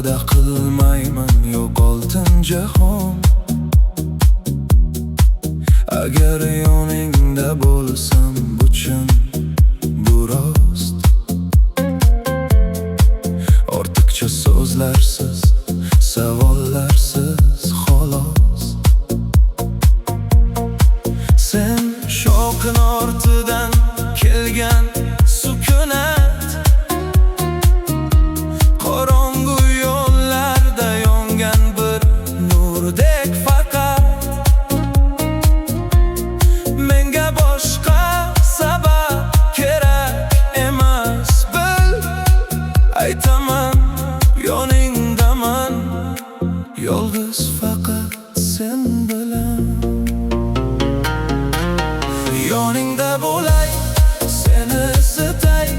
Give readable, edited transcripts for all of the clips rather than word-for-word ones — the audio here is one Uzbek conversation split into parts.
va'da qilmayman yo'q oltin jahon. Agar yoningda bo'lsam bu chin, bu rost. Ortiqcha so'zlarsiz, savollarsiz xolos. Sen shovqin ortidan kelgan sukunat, qorong'u yo'llarda yongan bir nurdek faqat. Menga boshqa sabab kerak emas, bil, aytaman yoningdaman, yolg'iz faqat sen bilan. Yoningda bo'lay, seni isitay,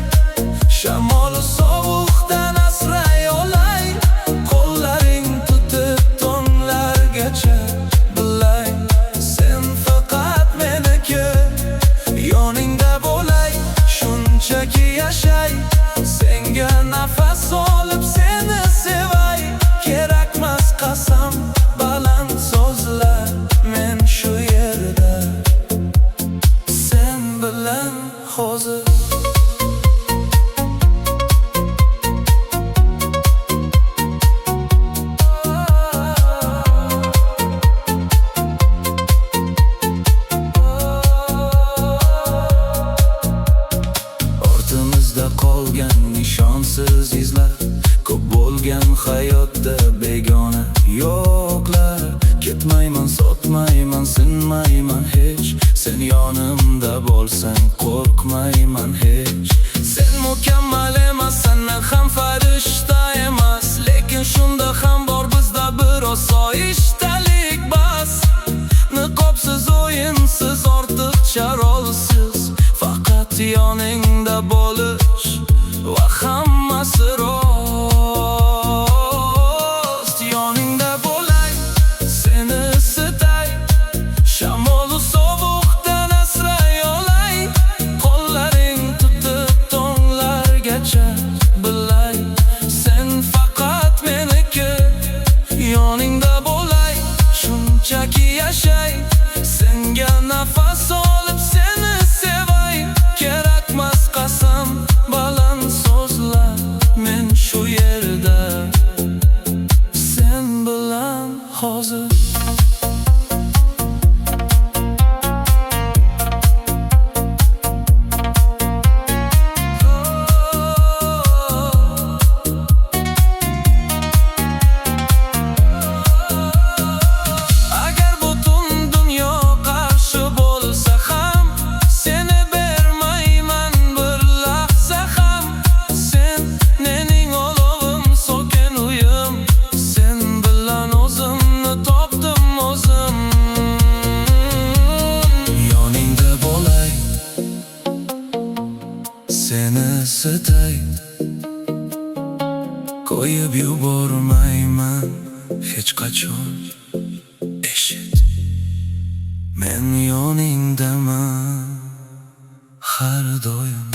shamol sovuqdan asray olay. Qo'llaring tutib tonglargacha bilay, sen faqat meniki. Yoningda bo'lay, shunchaki yashay, senga nafas olib seni sevay. Kerakmas qasam, baland so'zlar, men shu yerda sen bilan hozir. Ortimizda qolgan nishonsiz izlar, ko'p bo'lgan hayotda begona yo'qlar. Ketmayman, sotmayman, sinmayman hech, sen yonimda bo'lsang qo'rqmayman hech. Sen mukammal emassan, men ham farishta emas, lekin shunda ham bor bizda bir osoyishtalik bas. Niqobsiz, o'yinsiz, ortiqcha rolsiz, faqat yoningda bo'lish va hammasi rost. Yoningda bo'lay, seni isitay, shamolu sovuqdan asray olay. Qo'llaring tutib tonglargacha bilay, sen faqat meniki. Yoningda bo'lay, shunchaki yashay, senga nafas olib seni sevay. Kerakmas qasam, baland so'zlar, men shu yerda sen bilan hozir. Agar butun dunyo qarshi bo'lsa ham, seni bermayman bir lahza ham. Sen mening olovim, sokin uyim, sen bilan o'zimni topdim o'zim. Yoningda bo'lay, seni isitay, qo'yib yubormayman hech qachon. Eshit, men yoningdaman har doim.